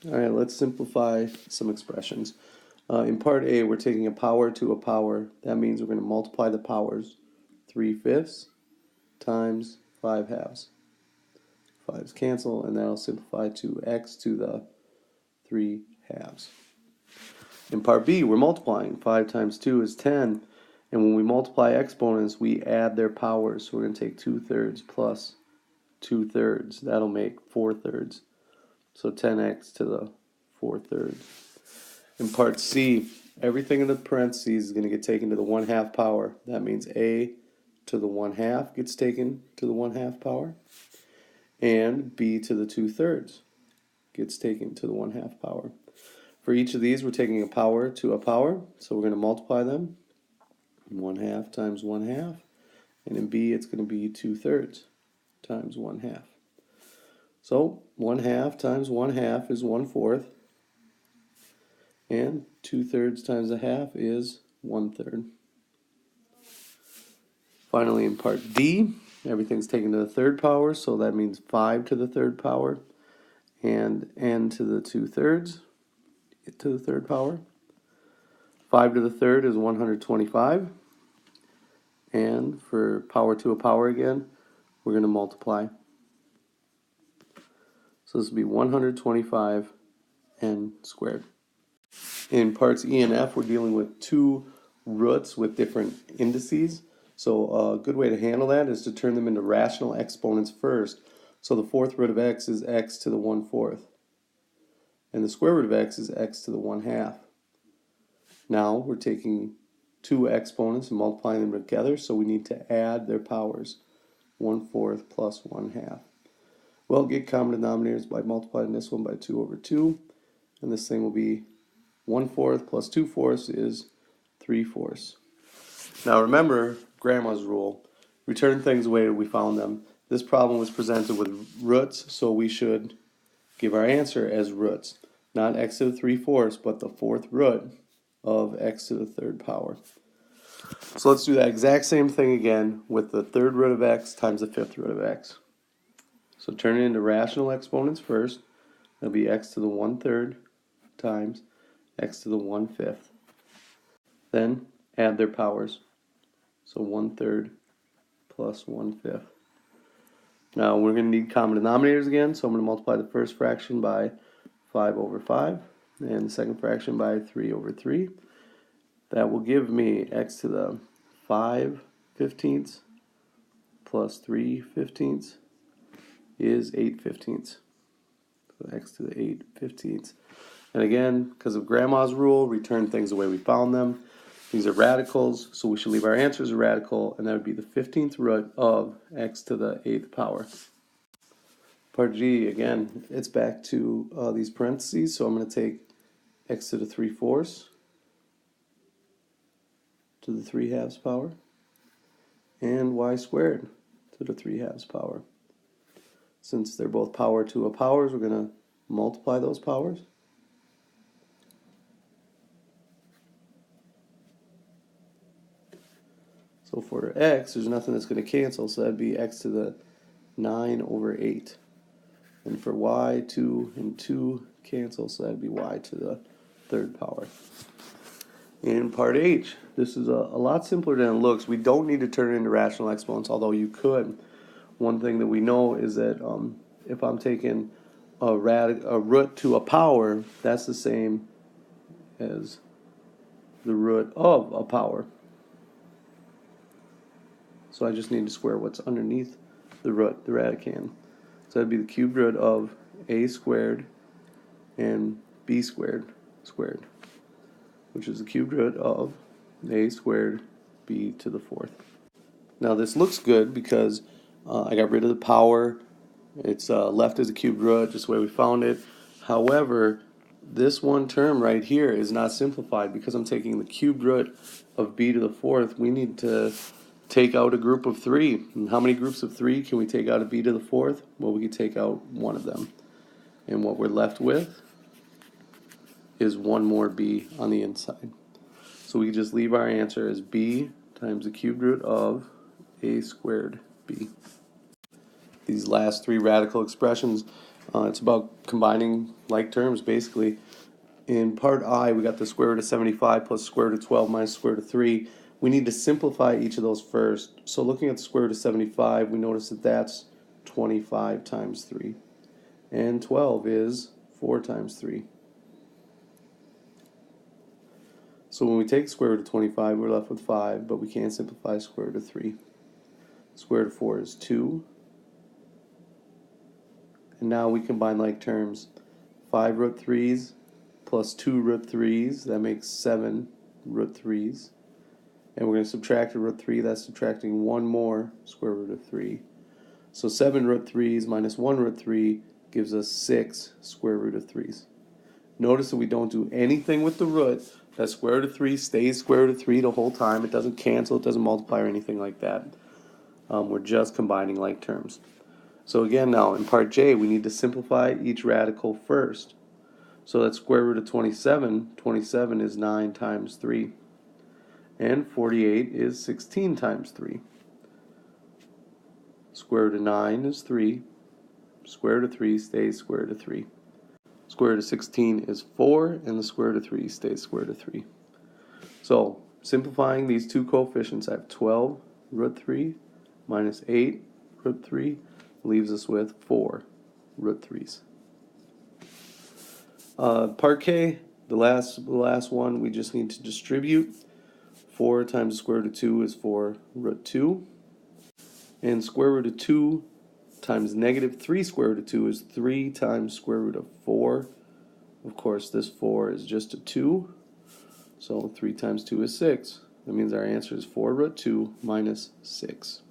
All right, let's simplify some expressions. In part A, we're taking a power to a power. That means we're going to multiply the powers. 3/5 times 5/2. 5's cancel, and that'll simplify to x to the 3/2. In part B, we're multiplying. 5 times 2 is 10. And when we multiply exponents, we add their powers. So we're going to take 2/3 plus 2/3. That'll make 4/3. So 10x to the 4/3. In part C, everything in the parentheses is going to get taken to the 1/2 power. That means a to the 1/2 gets taken to the 1/2 power. And b to the 2/3 gets taken to the 1/2 power. For each of these, we're taking a power to a power. So we're going to multiply them. 1/2 times 1/2. And in b, it's going to be 2/3 times 1/2. So 1/2 times 1/2 is 1/4. And 2/3 times 1/2 is 1/3. Finally, in part D, everything's taken to the 3rd power, so that means 5 to the 3rd power, and n to the 2/3 to the 3rd power. 5 to the 3rd is 125. And for power to a power again, we're going to multiply. So this will be 125 n squared. In parts E and F, we're dealing with two roots with different indices. So a good way to handle that is to turn them into rational exponents first. So the 4th root of x is x to the 1/4. And the square root of x is x to the 1/2. Now we're taking two exponents and multiplying them together, so we need to add their powers. 1/4 plus 1/2. Well, get common denominators by multiplying this one by 2/2. And this thing will be 1/4 plus 2/4 is 3/4. Now remember grandma's rule. Return things the way we found them. This problem was presented with roots, so we should give our answer as roots. Not x to the 3/4, but the 4th root of x to the 3rd power. So let's do that exact same thing again with the 3rd root of x times the 5th root of x. So turn it into rational exponents first. That'll be x to the 1/3 times x to the 1/5. Then add their powers. So 1/3 plus 1/5. Now we're going to need common denominators again, so I'm going to multiply the first fraction by 5/5 and the second fraction by 3/3. That will give me x to the 5/15 plus 3/15 is 8/15. So x to the 8/15. And again, because of grandma's rule, return things the way we found them. These are radicals, so we should leave our answer as a radical, and that would be the 15th root of x to the 8th power. Part G, again, it's back to these parentheses, so I'm going to take x to the 3/4 to the 3/2 power, and y squared to the 3/2 power. Since they're both power to a powers, we're going to multiply those powers. So for x, there's nothing that's going to cancel, so that'd be x to the 9/8. And for y, 2 and 2 cancel, so that'd be y to the 3rd power. In part H, this is a lot simpler than it looks. We don't need to turn it into rational exponents, although you could. One thing that we know is that if I'm taking a root to a power, that's the same as the root of a power. So I just need to square what's underneath the root, the radicand. So that'd be the cubed root of a squared and b squared, which is the cubed root of a squared b to the 4th. Now this looks good because I got rid of the power. It's left as a cubed root, just the way we found it. However, this one term right here is not simplified because I'm taking the cubed root of b to the 4th. We need to take out a group of 3. And how many groups of 3 can we take out of b to the 4th? Well, we can take out one of them. And what we're left with is one more b on the inside. So we can just leave our answer as b times the cubed root of a squared b. These last three radical expressions It's about combining like terms, basically. In part I, we got the square root of 75 plus square root of 12 minus square root of 3. We need to simplify each of those first. So looking at the square root of 75, we notice that that's 25 times 3. And 12 is 4 times 3. So when we take square root of 25, we're left with 5, but we can't simplify square root of 3. Square root of 4 is 2. And now we combine like terms. 5 root 3's plus 2 root 3's, that makes 7 root 3's. And we're going to subtract a root 3, that's subtracting one more square root of 3. So 7 root 3's minus 1 root 3 gives us 6 square root of 3's. Notice that we don't do anything with the root. That square root of 3 stays square root of 3 the whole time. It doesn't cancel, it doesn't multiply or anything like that. We're just combining like terms. So again now, in part J, we need to simplify each radical first. So that's square root of 27. 27 is 9 times 3. And 48 is 16 times 3. Square root of 9 is 3. Square root of 3 stays square root of 3. Square root of 16 is 4, and the square root of 3 stays square root of 3. So, simplifying these two coefficients, I have 12 root 3 minus 8 root 3 leaves us with 4 root 3's. Part K, the last one, we just need to distribute. 4 times the square root of 2 is 4 root 2. And square root of 2 times negative 3 square root of 2 is 3 times square root of 4. Of course, this 4 is just a 2. So 3 times 2 is 6. That means our answer is 4 root 2 minus 6.